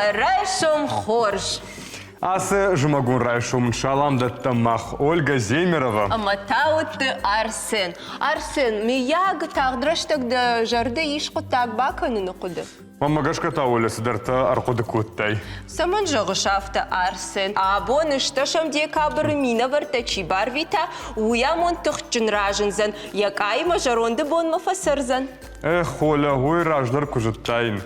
Райшом хорш. Асы жұмагун райшум шалам даттамах Ольга Земерова. Аматаут Арсен. Арсен, мияг тағдыраштық да жарды ишқы тағба көнін ұқыды. Мамагашка тауылы сыдарта арқуды көттай. Саман жағышафты Арсен. Абон ішташам декабры мина вартачи барвита, уямон тұхчын ражынзан, якайма жаронды бонма фасырзан. Оля, ой раждар кужыттайын.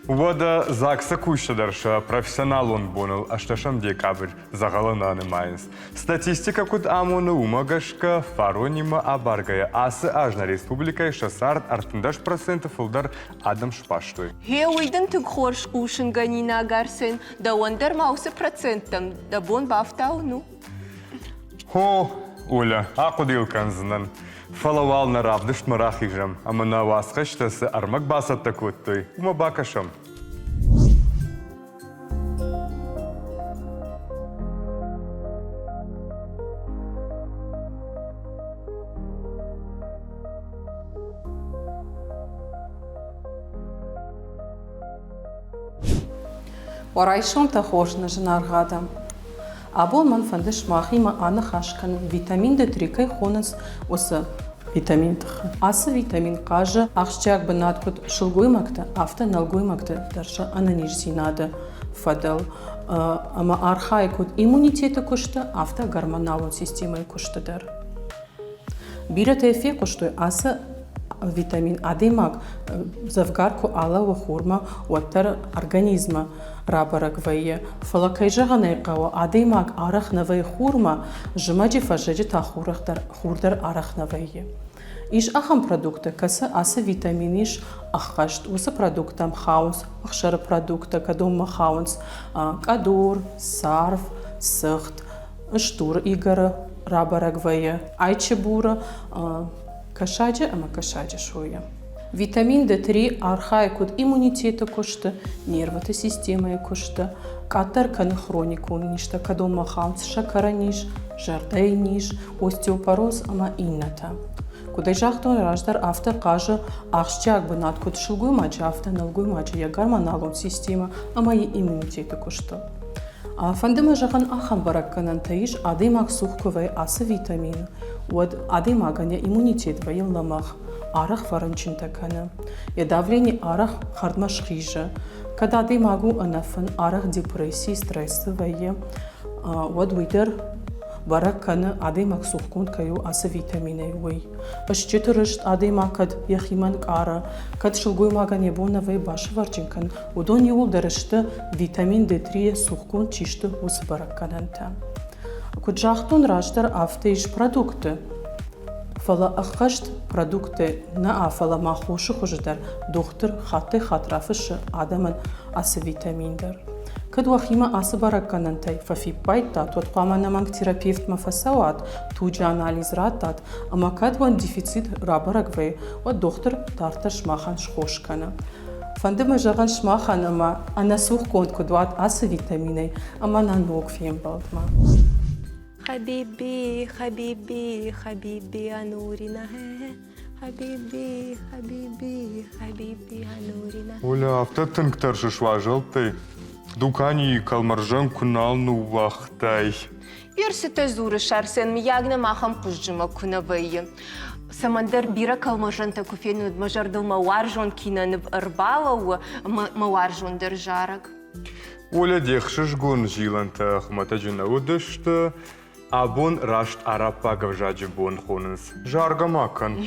Увада закса кущадарша, профессионал он бонул, а шташам декабрь загалананы майнс. Статистика кут амуна умагашка, фаронима абаргая, асы ажна республика и шасарт артындаш процентов улдар адам шпаштой. Хе уйдын түк хорш кушын ганина Арсен, да ондар маусы процентам, да бон бафтау, ну. Хо, Оля, акудилканзынан. Фалавал на равдышт марахижам, а мана васқа штасы армак басат такуттой, ума бакашам. Орайшон тахошна жнаргадам. Абон ман фандыш махима аны хашкан витамин D3 кай хонас оса витамин тха. Асы витамин кажа ахшчак бнаткут шулгуймакта авта налгуймакта дарша ананиш зинада фадал ама архаикут иммунитета кушта авта гормоналон системой куштадар. Бирата эфе куштой асы витамин адемак завгарку ала хурма уаттар организма рабарак вайе фалакайжаганай қава адемак арахнавай хурма жмаджи фажаджи тахурахдар хурдар арахнавайе иш ахам продукта каса аса витаминиш ахашт уса продуктам хаунс ахшара продукта кадом хаунс кадур сарф сахт штур игара рабарак вайе айчебура кашаджи ама кашаджи шуя. Витамин D3 архаикут иммунитета кушта, нервата система кушта, катар каны хронику ништа, кадома хаунс шакара ниш, жардай ниш, остеопороз ама инната. Кудай жахтон раждар авта кажа ахшчак бнат кут шилгуй маджи авта налгуй маджи я гормоналон система ама и иммунитета кушта. Фандыма жахан ахан баракканан таиш адемак сухковай аса витамин, уад адемаганя иммунитет вайылламах. Арах фаранчинтакана. Я давление арах хардмаш хижа. Когда ты могу анафан арах депрессии, стрессовые, вот уйдер баракана адемак сухкун каю аса витамины уй. Ашчетырышт адемакад яхиман кара, кад шилгуй маган ебоновый баш варчинкан. Удон юл дарышты витамин D3 сухкун чишты ус баракананта. Куджахтун раждар автеиш продукты. Фала ахашт продукты на афала махуши хуждар доктор хатты хатрафышы адамын асы витаминдар. Кадуахима асы баракканантай фафипайта тот паманаманг терапевт мафасауат туджа анализ ратат ама кадван дефицит рабарагвей вот доктор тарта шмахан шхошкана. Фандыма жаган шмахан ама анасух конт кадуат асы витаминай ама нанок фембалтма. حبيبي حبيبي حبيبي يا نورنا حبيبي حبيبي حبيبي يا نورنا Оля, автотын ктаршыш важылтай. Дукани калмаржан куналну вахтай. Ерсі тәзурыш Арсен миягна махам пұжжыма күнавайы. Самандар бира калмажанта куфені мажардыл мауаржон кинанып ырбалауы мауаржон дыржарак. Оля дехшыш гон жиланта хматаджина удышты. Абон рашт арапа гавжаджи бон хонынс. Жарга макан.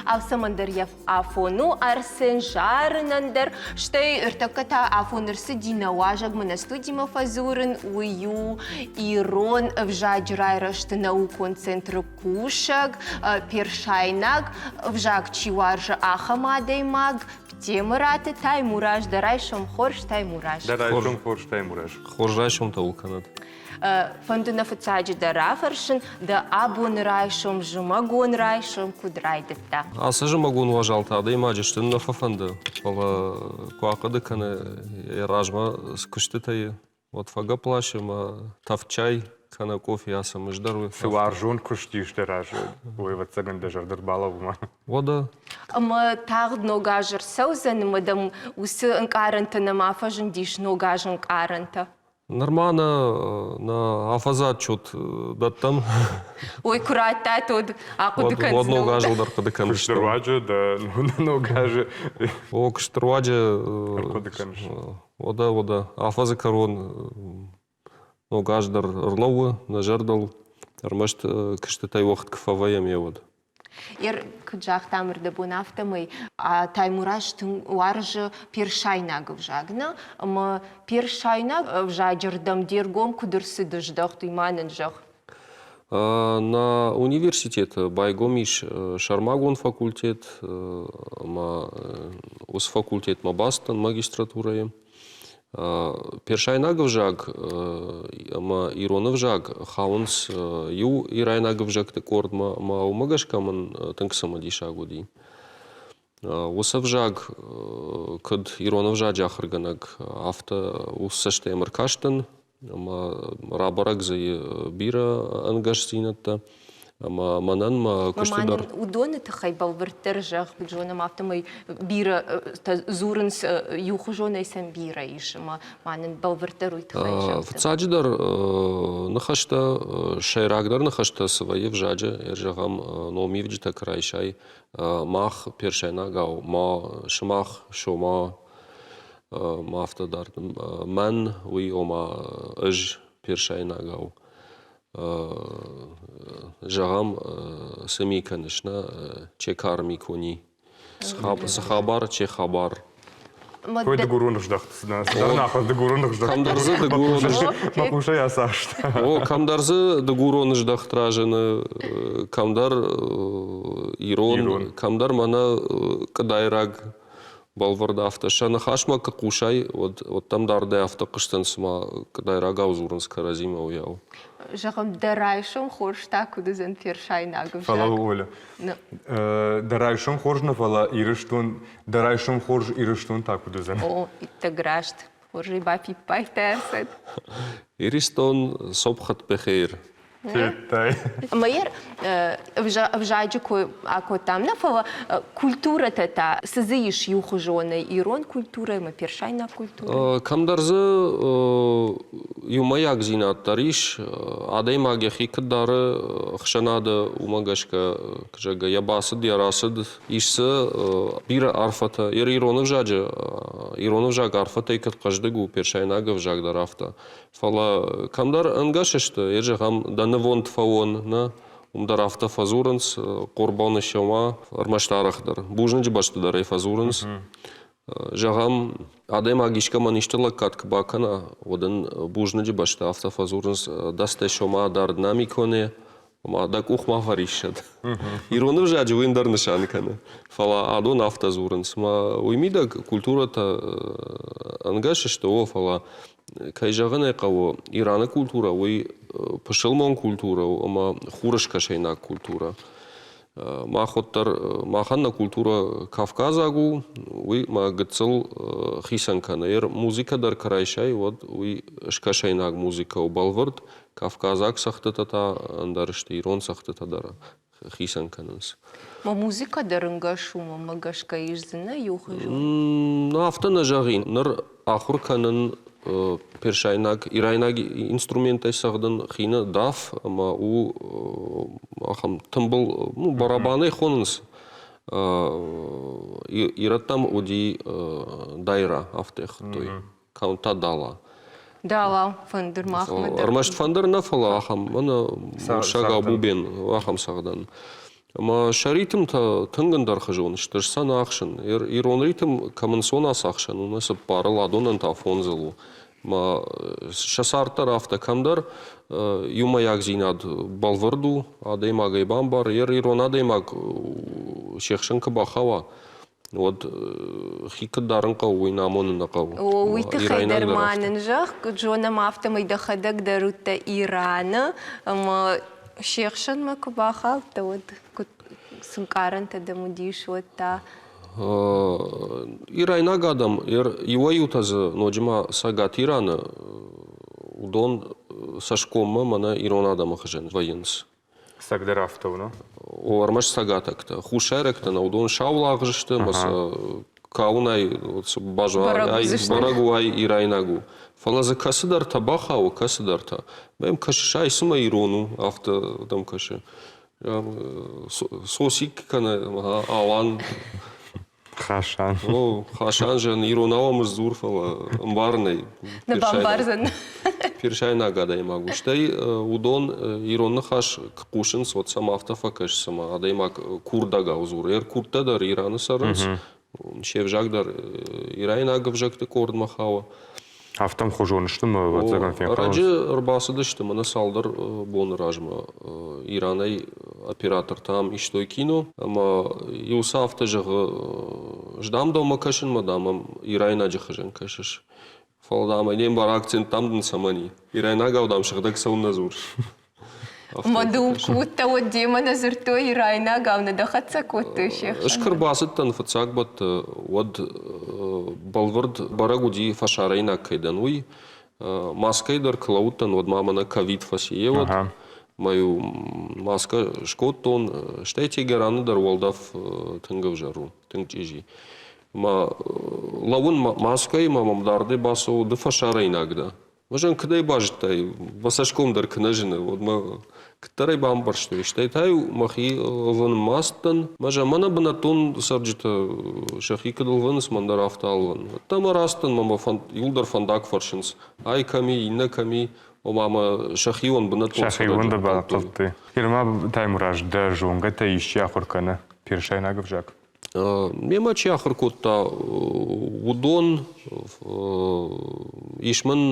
Авсамандар яв афону Арсен жарынандар, штай ыртаката афонырсы динауажаг монастудима фазурын ую, ирон вжадж райрашты наукон центр кушаг, першайнаг, вжаг чиваржа ахамадаймаг, птемыраты таймураж, дарайшом хорш таймураж. Дарайшом хорш таймураж. Хоржайшом таулканат. Фандуна фацаджи дарафаршын, да абон райшом, жумагон райшом, кудрайдытта. Асы жумагон уважалта, да имаджи, что на фафанды. Пала куакады каны ражма скушты тайы. Вот фага плащем, тав чай, кана кофе, я сам ждару. Сыларжон куштиш дераже. Ой, вот цаган дежардыр балавма. Вода. Ма тагд ногажер саузен мадам усы анкаранта на мафажен диш ногажен каранта. Нормально, на афазат чут даттам. Ой, курата тут, ако Вот дыканзну. нога жылдар кадыкан. Куштырваджы, да, ногажы. О, кштырваджы. Кадыкан. Вода. Афазы корон. Ногаждар ырлауы, нажардал. Армашт кштытай вақыт кфаваем евод. Ер кджах тамыр да бунафтамый, а таймураш тың уаржы першайна гвжагна, ма першайна вжаджырдам дергом кудырсы дыждах туйманын жах. На университет байгомиш шармагон факультет, ус факультет ма бастан магистратура. Першайна гвжаг, ма иронов жаг, хаунс ю ирайна гвжаг текорд ма умагашкаман тынксама дишагуди. Усав жаг, кад иронов жаг жахарганаг авто уссаште маркаштан, ма рабараг за бира ангашсинатта. Манан ма куштудар. Маманын удоны тахай балвыртыр жах бджонам автомай бира зурынс юхужонай сам бира иш, манын балвыртыр уйтахай жах. В цаджидар нахашта шайрагдар нахашта свои в жаджа ержагам номивджита крайшай мах першайна гау ма шмах шома мафтадар ман уи ома ыж першайна гау. Жагам сами, конечно, чекар микуни. Сахабар, чехабар. Кой дегурунах ждах. Нахас дегурунах ждах. Камдарзы дегурунах ждах. Макуша я сашта. О, камдарзы дегурунах ждах тражены. Камдар ирон. Камдар мана кадайраг. Балварда авто. Шана хашма какушай. Вот там дарде авто кыштансыма кадайрага узурынска разима уяу. Жагам дарайшым хоршта кудызен першайна гвжаг. Фала Оля. Дарайшым хоржна фала ирыштун. Дарайшым хорж ирыштун так кудызен. О, иттаграшт. Хоржи бапи пайтерсет. Иристон сопхат пехейр. Теттай. Майер вжаджику ако там нафала культура тата сызыиш юхужоны ирон культура ма першайна культура. Камдарзы юмаяк зинат тариш адаймаге хикдары хшанада умагашка кжага ябасыд ярасыд ишсы бир арфата иронов жаг арфата икат каждыгу першайнага вжагдар афта. Фала камдар ангашышты ержагам данывон тфаон на умдар афта фазуранс корбаны шама армаштарахдар. Бужныч баштыдар ай фазуранс. Жагам адайм агишка маништыла катк бакана одан бужныч башта афта фазуранс дасте шама дар динамиконе ма дак ухма фаришад. Иронов жаджи виндар нишанкана. Фала адон афта зуранс. Ма уймидак культурата ангашышты о фала кайжаган айқаво Ирана культура, ой пышылмон культура, ама хурышка шайнак культура. Маханна культура Кавказагу, ой ма гыцыл хисанкана. Музыка дар карайшай, вот ой шкашайнак музыка убалвард, Кавказак сахтатата, андарышты Ирон сахтата дара хисанкананс. Ма музыка дарынгашу, ма магашка иззина юхужу. На автона жагин, нар ахурканын першайнак ирайнак инструмент сагдан хина даф ама у ахам тымбыл барабаны хонынс ираттам уди дайра автех той каунта дала. Дала фандыр махмыдыр. Армашт фандыр нафала ахам мана шага бубен ахам сагдан. Ама шаритм та тынгандар хажон штырсан ахшын. Ирон ритм камансона сахшын. У нас пара ладонан та фонзелу. Ма шасартар авто камдар юмаяк зинад балварду адаймагай бамбар. Ирон адаймаг шехшынка бахава. Вот хикадарынка уйнамонын нақау. Уйты хайдарманын жақ, джонам автомайда хадак дарутта Ирана. Ама шехшын ма кубахал, та вот сынкарынта да мудиш вот та. Ирайна гадам, его ютазы ноджима сагат Ирана, удон сашкомма мана ирон адамы хыжен военс. Сагдер автов, ну? Олармаш сагатакта. Хушеректа на удон шаулагжышты, маса каунай барагуай ирайнагу. Фалаза касыдар табахау касыдарта. Бем кашишай сыма ирону авто там каши. Сосик кана алан. Хашан. О, хашан же иронавамыз зурфала амбарный. На бамбарзан. Першай нагада я могу. Штай удон иронны хаш кушин сот сам автофакаш сама. Адаймак курдага узур. Куртадар ираны сарынс. Шевжагдар ирайнагов жакты корд махава. Автом хожон, что мы вот загон фен. Раджи арбасыды что мы салдар бон ражма. Иранай оператор там и что кино. Ама юса авто ждам дома кашин мадамам ирайна жахажен кашиш. Фалдам идем бар акцент там ден самани. Ирайна гаудам шагдак саунназур. Мадум кутта вот Дима назырто ирайна гавна дахатса кутта шех. Шкарбасыттан фацак бат вот балвард барагуди фашарайна кайдануй. Маскайдар клауттан вот мамана ковид фасие вот. Мою маска шкоттон штайте гераны дар волдав тынгав жару тынгчижи. Ма лавун маскай мамамдарды басу да фашарайнагда. Можем кдай бажтай басашком дар кнажины вот ма Китарай бамбар что и штайтаю махи вон мастан, мажа мана банатон сарджита шахи кадалван с мандар авталван. Там арастан мама юлдар фандак фаршинс, ай ками инна ками, о мама шахи он банатон. Шахи он да банатон. Ирма таймураж да жонга та ища хоркана першай нагавжак. Мема чахар котта удон ишман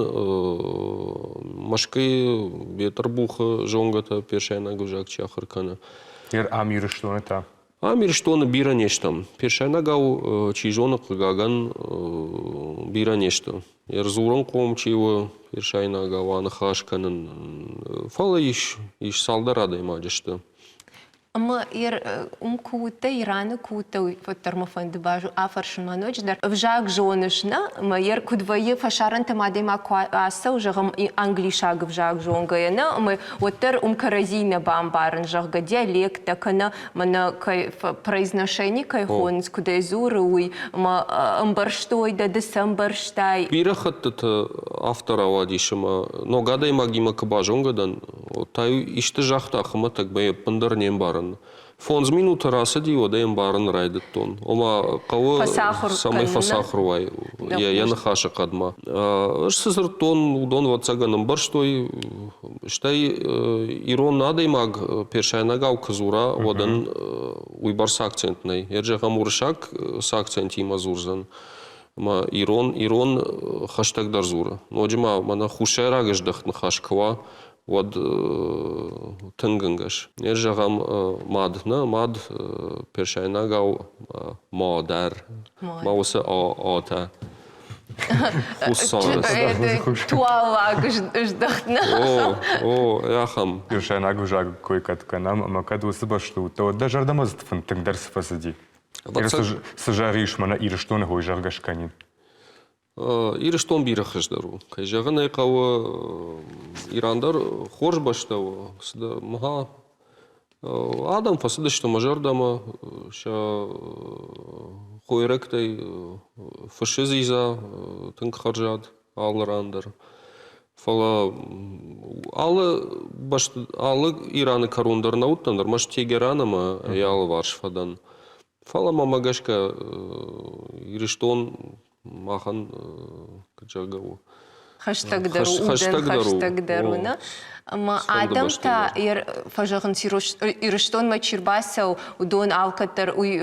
машкы бетарбуха жонгата першайна гужак чахар кана. Амир что это? Амир что на бира нештам. Першайна гау чижонок гаган бира нешта. Зурон ком чиво першайна гау анахашканан. Фала иш салдара даймадешта. Ама кута Ирана кута фотормофон дебажу афаршин маноч дар вжак жонышна ма кудвае фашаран тамадема аса уже англишаг вжак жонгаяна мы оттер каразина бамбарн жага диалекта кана мана произношение кайхонс куда зуры уй ма амбарштой да десамбарштай Бирахат это автора вадишима но гадай магима кабажонгадан таю иште жахта ахма так бе пандарнем бар Фонз минута расади одаем баран райдет тон. Ома кого самый фасахруай. Я нахаша кадма. Сызыр тон удон ватсаганым бар штой. Штай ирон надой маг першайнагау казура одан уйбар с акцентной. Ерджага муршак с акценти мазурзан. Ма ирон хаштаг дарзура. Ноджима мана хушайрагаш дахт нахашква. Вот тынгынгаш. Ержагам мадна, мад першайна гау мадар. Маусы ата. Хуссанас. Туалаг ждахна. О, яхам. Першайна гужак койкатка нам, макаду сыбашту. То даже ардамаз тынгдар сыпасади. Сажариш мана ирштон гой жаргашканин. Ирштон бирахаждару. Кайжаган айқауы Ирандар хорж баштауы. Маға адам фасыды что мажардама ша қойректай фашизиза тынк харжад алырандар. Фала алы Ираны корондар науттандар. Маш Тегеранама ялы варшфадан. Фала мамагашка Ирштон махан качагау. Хаштагдару, хаштагдару, ма адамта фажаган ирштон мачирбасау удон алкатар уй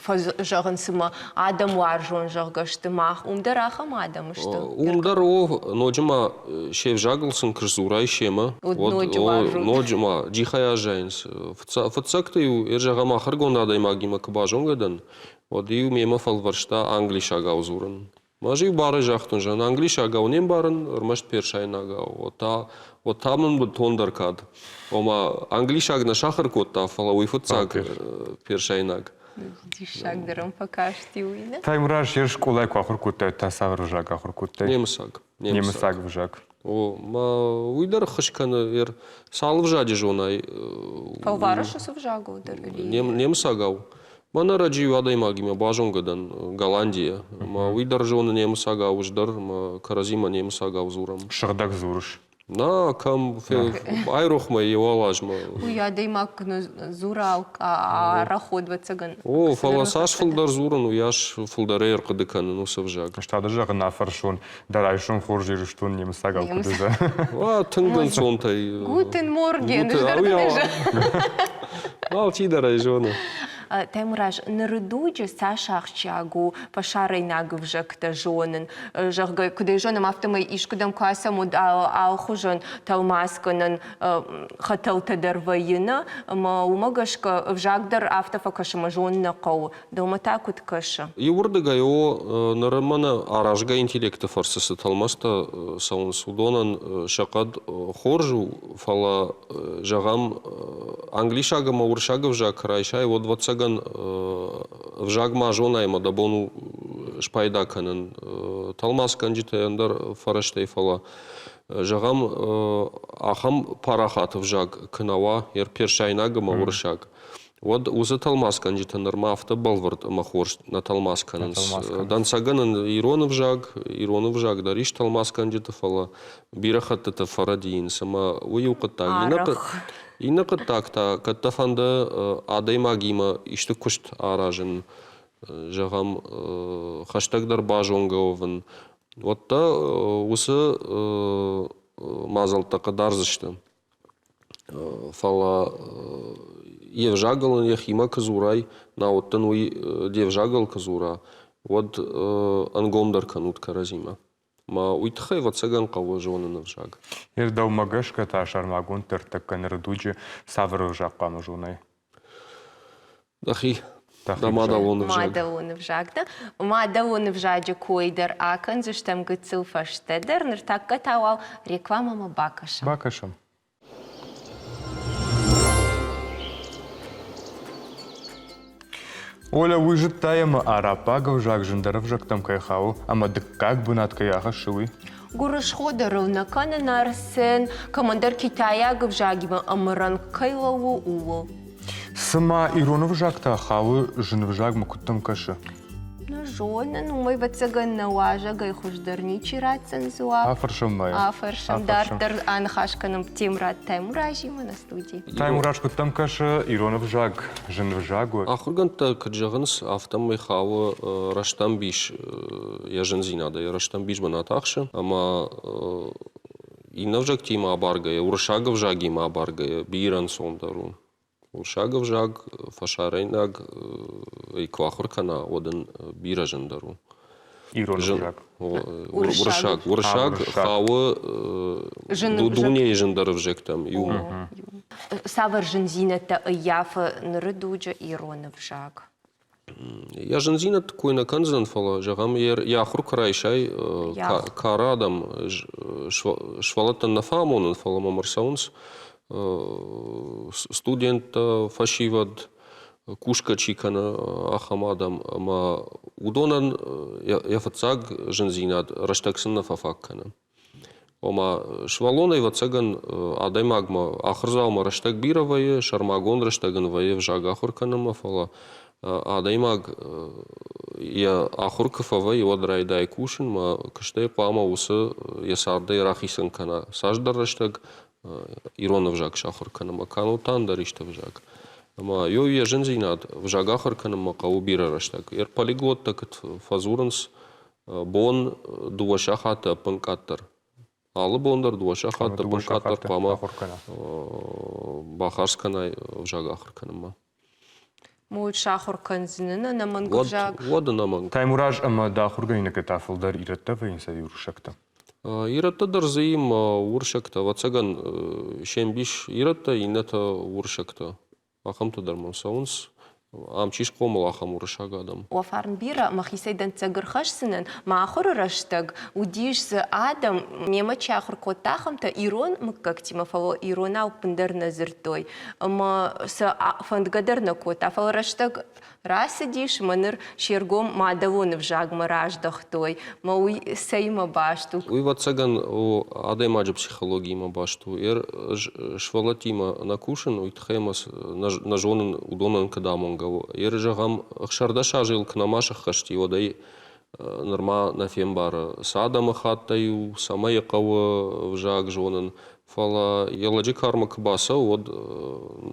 фажаган сыма адам варжон жагашты мах умдарахам адам что. Умдаров ноджима шевжаглсын кырзурай шема. Ноджима джихая жайнс. Фацактаю эржагама харгонда даймагима кабажонгадан. Вот и мема фалваршта англиша гаузуран. Мажи бары жахтун жан англиша гаунем барын ырмашт першайна гау. Вот тамын бы тондаркад. Ома англиша гна шахар котта фала уйфутсак першайнаг. Дишагдарам покашти уйна. Таймураж ер школай кахур кутта тасавр жак ахур кутта. Немсаг. Немсаг вжак. Ма уйдар хышканы салып жади жонай. Палварышы сувжагудыр. Немсагау. Мана раджи адаймагима бажонгадан Голландия. Ма уйдар жоны немсагау ждар, ма каразима немсагау зурам. Шырдак зурыш. На кам айрохма и валажма. Уядаймак зурал, раходваться ган. Фаласаш фулдар зуран, уяш фулдарейр кадыкан, ну савжаг. Штады жағы нафаршон, дарайшон хоржир штун немсагал кудыза. Тынган сонтай. Гутен морген. Алчи дарай жоны. Темраж, нарудуджи сашахчагу, пашарай нагвжакта жонын. Жагы, кудай жонам автомай ишкудам касам алхужон талмасканын хаталтадар вайына, ма умагашка вжагдар автофакашама жонна қау. Далмата кут каша. Юрдыга его нарамана аражга интеллекта фарсасы талмаста саун судонан шакад хоржу фала жагам англишага мауршага вжак райша его 20 вжагма жонайма да бону шпайдаканын талмас канжитаяндар фараштей фала жагам ахам парахат вжаг кынава ер першайнага мауршаг. Вот уза талмас канжитандар мафта балвард махорш на талмас канынс. Дансаганын иронов жаг дариш талмас канжита фала бирахат это фарадиин сама уюката. Инакы такта, каттафанда адаймагима ишті күшт аражын, жағам хаштагдар бажонговын. Отта осы мазалтақа дарзышты. Фала евжагалын яхима казурай, на оттан уй девжагал казура. Вот ангомдар канут каразима. Ма уйтхай ватсаган қауы жонын вжаг. Ердау магашка та шармагун тыртаккан рдуджи савры вжаққамы жонай. Дахи. Да мадалон вжаг. Мадалон вжаг, да? Мадалон вжаджи койдар акан, зуштам гыцыл фаштедер, ныртакка тавал рекламама бакашам. Бакашам. Оля выжит тайма арапага вжак жындаров жактам кайхау, ама дыккак бунатка яха шылы. Гурыш ходырыл наканы нарсен, командар Китая гвжагима амыран кайлау улу. Сама иронов жакта хавы жын вжак мукуттам кашы. На жонын, умай ватсаган налажа гайхуждарничи рацен зуа. Афаршам май. Афаршам дартар анхашканым темрат таймуражима на студии. Таймураш куттам кашы иронов жак жын вжагу. Ахурганта каджаганс автомай хавы раштам биш яжынзинада. Раштам биш банатахшы, ама инавжак тима абаргая, уршага вжагима абаргая, биран сондару. Уршага вжаг, фашарайнаг, иквахуркана одан биражандару. Иронов жак. Уршаг, хавы дуней жандаров жектам, юма. Савар жынзината яфа нарыдуджа иронов жаг. Я жынзина такой на канзан фала, жагам яхур карайшай, карадам, швалатан нафамонан фала мамарсаунс, студент фашивад кушка чикана ахамадам, ма удонан яфацаг жынзинат раштаксын нафафаккана. Ома швалонай вацаган адаймагма ахрзаума раштак бировая, шармагон раштаган вае в жагахурканама фала. Адаймаг я ахуркафава и одрайдай кушин, ма каштай пама усы ясардай рахисан кана саждар раштаг иронов жаг шахурканама канутан даришта в жаг. Ма йо я жынзинат в жагахурканама каубира раштаг. Ер полиглот такт фазуранс бон дуашахата панкаттар. Алы бондар дуашахата панкаттар пама бахарсканай в жагахурканама. Муд шахур канзинына наман гвжаг. Вот наман. Таймураж ама да хургайна катафылдар иратта вайнса юршакта. Иратта дарзаим уршакта. Вацаган шембиш иратта инета уршакта. Ахамта дарман саунс. Амчиш комалахам урышагадам. Офарн бира махисейден цагырхашсынын махор раштаг удиш адам мема чахр котахамта ирон мкактима фало ирона упндер назертой ма с фандгадерна кота фало раштаг расидиш манер шергом мадавон в жагма раждахтой ма уй сейма башту. Уй вацаган адай маджа психологии ма башту. Швалатима накушен уй тхемас нажонен удонан кадамон. Ержагам хшардаша жил к намашах хашти одай норма на фембар сада махаттаю самая кава в жаг жонен фала еладжи карма кбаса од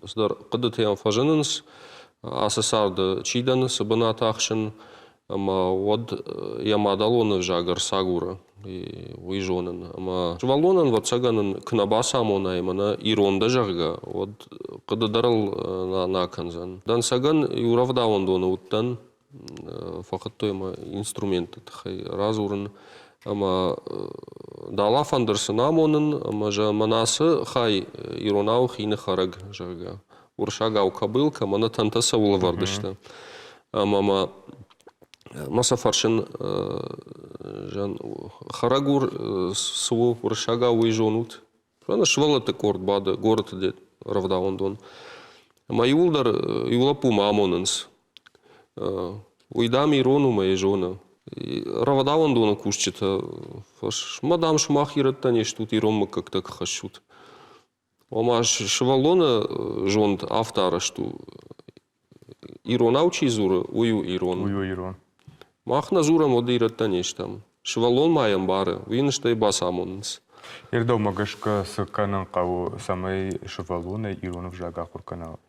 сдар кдтем фажененс асасарда чидан сабана тахшен ама од ямадалон в жагар сагура уй жонен ама жвалонен вацаганен кнабаса мона имана иронда жага од кддарал на канзан дан саган юравдаун дона уттан фақат тойма инструменты тхай разурын ама дала фандерсын амонын ама жа манасы хай иронау хины хараг жага уршагау кабылка мана тантаса улавардышта ама масафаршын жан харагур су уршагау и жонут жана швалаты корт бады город дед равдаун дон ама юлдар юлапума амонынс уйдам ирону моя жона. Равдаун дона кушчета. Мадам шмахират нечто иром как так хашут. Ома швалона жонт автора что ирона учи зура ую ирон. Ую ирон. Махна зура модират нечто. Швалон маям бары. Вин что и басамонс. Ердау магашка с канан каву самой швалона ирон в жага курканал.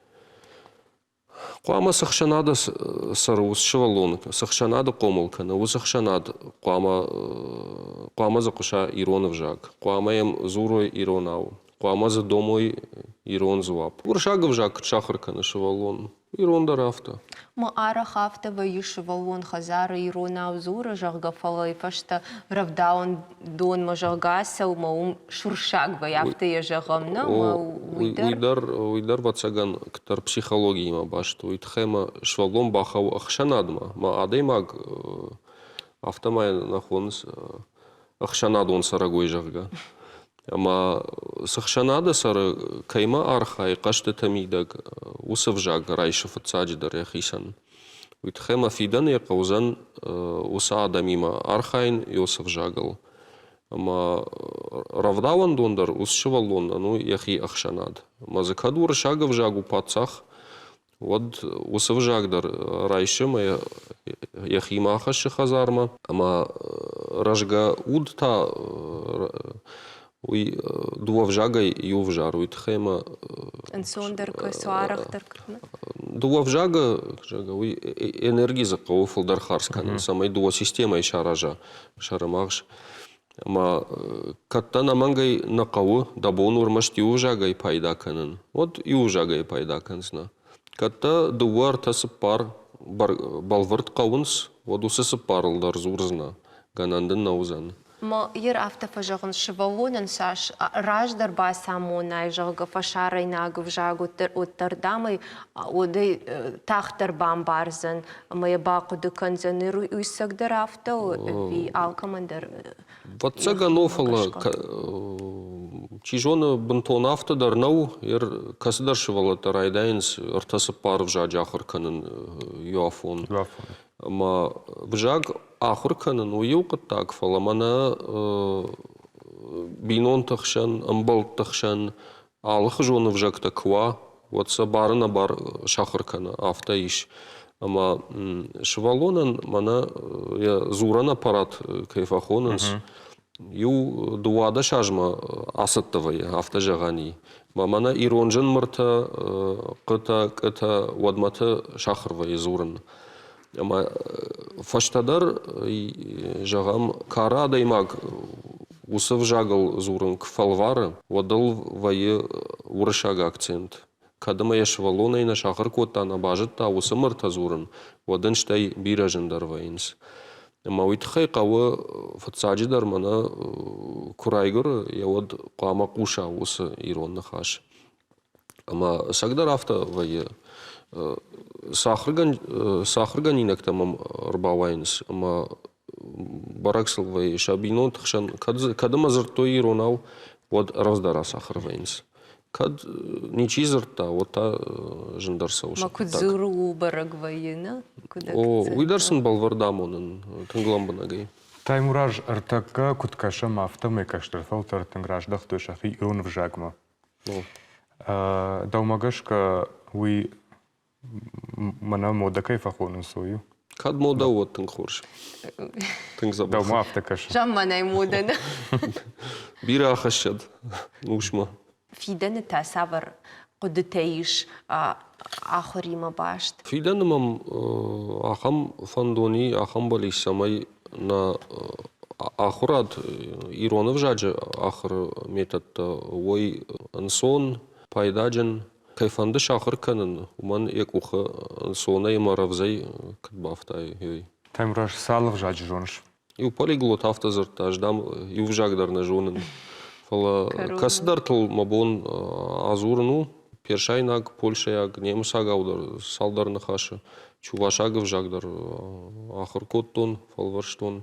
Қуама сақшанады сары осы шывалон, сақшанады қомылканы, осы сақшанады қуама зақыша иронов жаг, қуама ем зурой иронау, қуама за домой ирон звап. Уршагов жаг шахарканы шывалон, ирондар авто. Ма ара хафта ваи шывалон хазара иронау зура жага фалай фашта равдаун дон ма жагасел ма шуршаг ваи авто я жагамна ма уйдар вацаган ктар психологии ма башто уйтхема швалон бахау ахшанадма ма адай маг автомай нахонс ахшанадон сарагой жага. Ама сахшанада сара кайма архай кашта тамидаг усав жаг райшов цадждар яхисан. Уйтхема фидан я каузан уса адамима архайн йосав жагал. Ама равдаван дондар усшивалон ну яхи ахшанад. Ама закадур шагав жагу пацах вот усав жагдар райшим яхима ахаши хазарма. Ама ражга удта уй дуав жагай юв жару итхема энсондерка суарахтарка дуав жага уй энергия закау фулдар харскан самай дуа система ишаража шарамагш ама катта намангай накау дабон урмашт юв жагай пайда канын вот юв жагай пайда кансна катта дуар тасып пар балвырт каунс вот усысып парылдар зурзна ганандын наузан. Ма ер автофажагын шывалонен саш раждар ба самонай жага фашарай нагов жагу оттардамай одай тахтар бамбарзан мая бакуды канзаныру уйсагдар авто ви алкамандар. Вот цаганофала чижона бунтон авто дарнау ер касдар шывала тарайдайнс артасы парв жаджахыр канын юафон. Ма вжаг ахурканын уюқыт так фаламана бинон тахшан, амбал тахшан, алых жоны вжаг таква, вот сабарына бар шахыркана авто иш. Ама швалонан мана зуран аппарат кайфахонанс, ю дуада шажма асаттавай авто жагани. Мана иронжан мырта кыта вадмата шахырвай зуран. Ама фаштадар жагам кара даймаг усав жагал зурын кфалвары вадал вае уршага акцент. Кадама яшвалона ина шахар коттана бажытта усы мырта зурын вадын штай биражындар вайынс. Ама уйтхай кавы фатсаджидар мана курайгыр явад кама куша усы иронны хаш. Ама сагдар авто вае сахрган инактамам рбавайнс, ама бараксылвай шабинот хшан кадама зыртой ронау вот раздара сахрвайнс. Кад ничи зырта, вот та жындарса уж. Макудзуру барагвайына. О, уйдарсын балвардамонын тыңгламбанагай. Таймураж артака куткаша мафта мекаштырфал тартынграждах тушахи ирон в жагма. Даумагашка уй мана мода кайфахонун сою. Кад мода вот тыңхорш. Тыңзабах. Даума автакаша. Жамманай моданы. Бира ахашад. Ушма. Фиданы тасавар قدتيش آخری ما باشد. فیدن مم آخام فندونی آخام بالی سمای نا آخرات ایران وجاج آخر میتت وی انسان پایداجن کیفندش آخر کنن من یک وخ انسانه مرافزای کد بافتای. Таймураж сал вжаج жонш. یو полиглот автозرت اجدام یو وجاگ در نجونن. فلا کسدار تل مبون آزورنو Першайнаг, Польшаяг, Немсагаудар, Салдар Нахаша, Чувашагов Жагдар, Ахаркоттон, Фалварштон.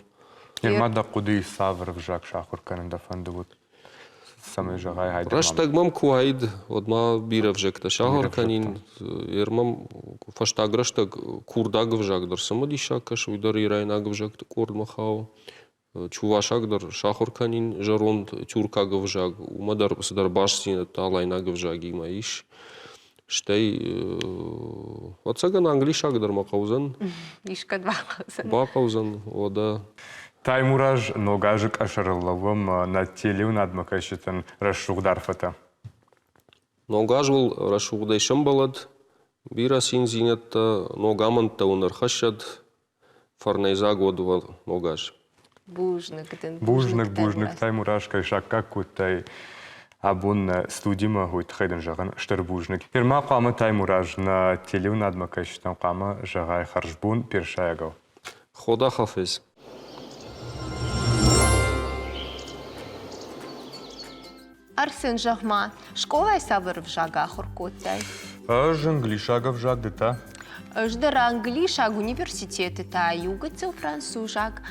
Ермада куды савр в жак шахур канында фандывут. Самый жагай хайдар. Раштагмам куайд, одма бира в жакта шахур канин, ермам фаштаг раштаг курдагов Жагдар, самадишакаш, уйдар ирайнагов Жагта Кордмахау. Чувашагдар, шахур канин, жаронд, тюркагов Жаг, умадар садар башсин, талайнагов Жаги маиш. Штей, вот саган англишагдар мақаузан. Ишка двақаузан. Бақаузан, ода. Таймураж ногажик ашарыллавым на телеу надмакашитын расшугдар фата. Ногажвал расшугдайшым балад, бира син зинетта ногаманта унархашад, фарнайза годвал ногаж. Бужник, Таймураж кайшакка кутай. Абун студима хуйт хайдан жаган штырбужник. Перма қамы Таймураж на телеу надмакашитын қамы жагай харжбун першаягал. Хода хафиз. Арсен Жахма, школа савр в Жага Хоркоцай. Англишагов Жаг дета. Ждар англишаг университет та югацил францужаг.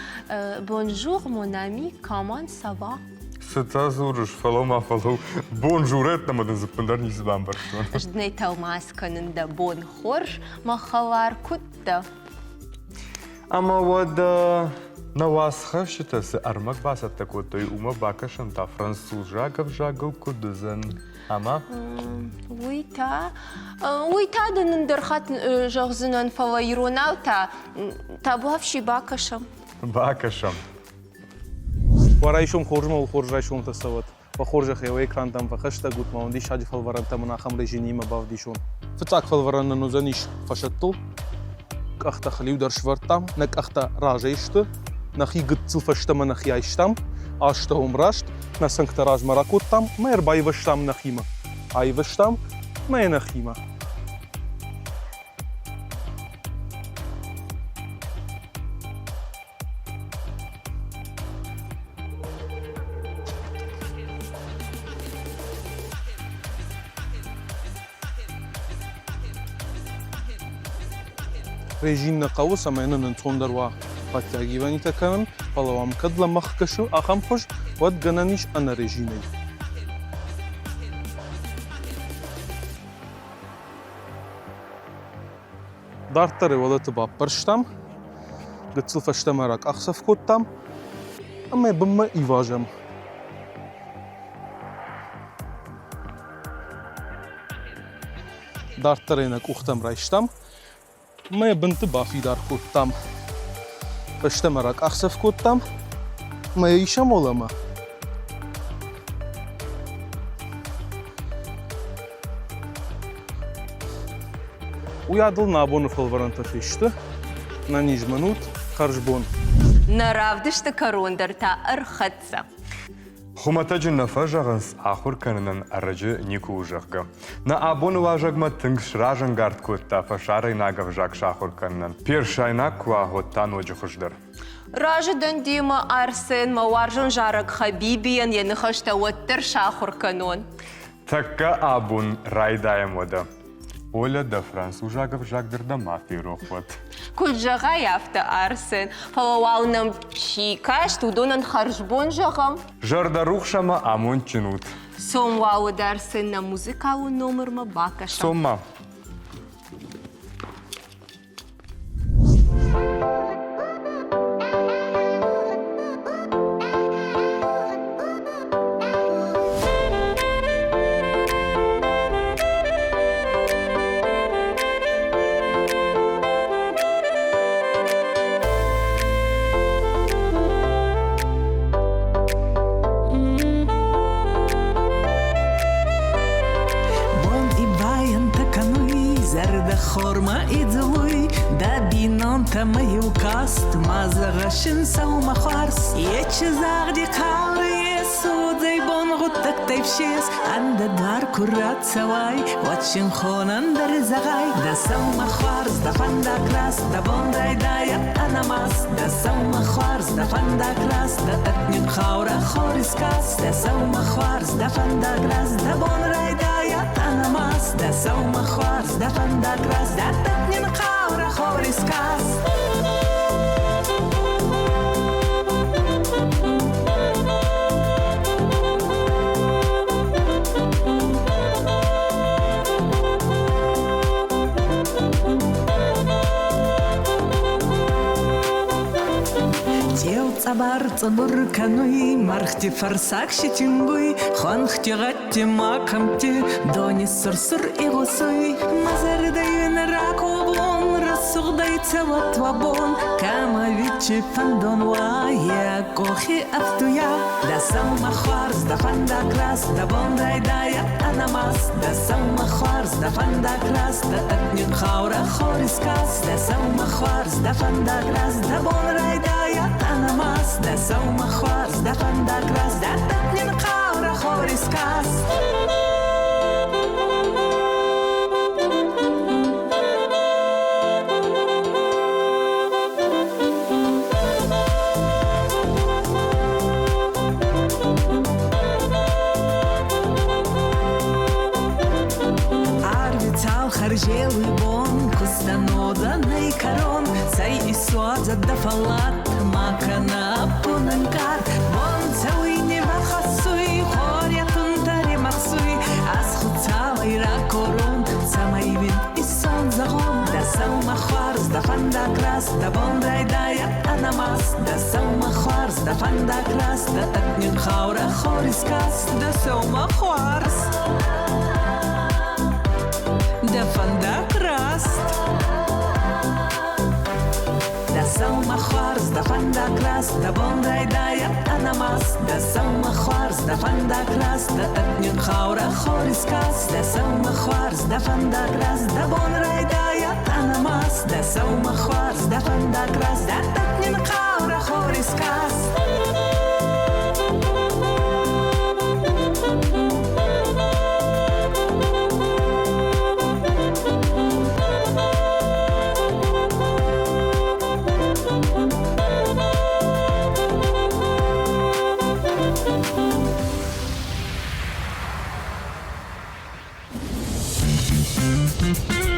Bonjour mon ami, comment ça va? Сыта зурыш, фалома фалу. Бонжурет намадан запындар низбан барштон. Ждней талмасканында бон хорш, махалар кутта. Ама вада на вас хашитасы армак басат такой той ума бакашан та францужагов жагыл кудызан. Ама? Уйта дынын дырхат жағзынан фала иронау та буавши бакашам. Бакашам. ورايشوم خورجما وخورجايشوم تسوت وخورجا خيوي كرانتم فخشتا قلت ما عنديش حاجه في الورانتا من اخم ريجيني ما باوديشون فتاك في الوران نوزانيش فشتو اختا خليو در شورتام نك اختا راجيشت نخي قد فشتا من نخيايشتام اشتهم راشت نسنك تراج مراكوتام ما يرباي وشتام نخيما اي وشتام ما ينخيما ريجين قوس أما إننا نتوندر وقتاجي واني تكمن فلو أم كدلا مخكشو أخم خوش ود جنانيش أنا ريجيني دارتري ولا تبا برشتم قد سلفشتم راك أخسف كوتام أما بما إيواجم دارتري نك أختم رايشتم ما بنت بافي دار كوتام بشتمرك أخسف كوتام ما يشام ولا ما ويعدل نابون في الورانتا فيشته نانيج منوت خرجبون نرافدش تكروندر تا أرخدسا. Хуматаджин на фажагас ахур канан арраджи нику жагга. На абон важагма тынгш ражан гард кутта фашарай нагав жаг шахур канан. Першайна куа хоттан оджихуждар. Ража дандима Арсен маваржан жарак Хабибиян яныхашта уаттер шахур канон. Така абун райдая мода. Оля да францужагов жагдырда мафия рохват. Куджага яфта Арсен. Фалауалным чикаш, тудонан харжбон жагам. Жарда рухшама амон чинут. Сомвау Дарсен на музыкалу номер ма бакаша. Сома. خورما ایدلوی دا بینان تمایو کاست مازغشن سو مخارس یه چیزاق دی قاوی سودی بون غدک تیفشیس اند دار کرات سوای واتشن خونن در زغای دا سو مخارس دا فندا کلاس دا بون رای دایت اناماس دا سو مخارس دا فندا کلاس دا اتنین خورا خورس کاس دا سو مخارس دا فندا کلاس دا بون رای دایت اناماس دا سو مخارس دا فندا کلاس دا اتنین خورا خورس کاس Цабар цабур кануи мархти фарсак шитингуи хонхти гатти макамти дони сурсур игусуи мазардайын ракубун рассугдай цават вабун кама вичи фандон вая кохи автуя да сама хварс да фанда крас да бондай дая анамас да сама хварс да фанда крас да атнин хаура хорискас да сама хварс да фанда крас да бондай дая анамас da soma khwars da fanda gras da tatnin khawra khoriskas arvital kharjeli bon kustanoda nay karon say iswad da falat makana punankar bon zawini vakhsui khoryatun tari maksui as khutsai ra koron samaivin ison zagon da sama khwars da fanda kras da bon raidaya anamas da sama khwars da fanda kras da atnin khawra khoriskas da sama khwars da fanda kras da soma khwars da fanda kras da bonday daya anamas da soma khwars da fanda kras da atnin khawra khoriskas da soma khwars da fanda kras da bonday daya anamas da soma khwars da fanda kras da atnin khawra khoriskas Mm-hmm.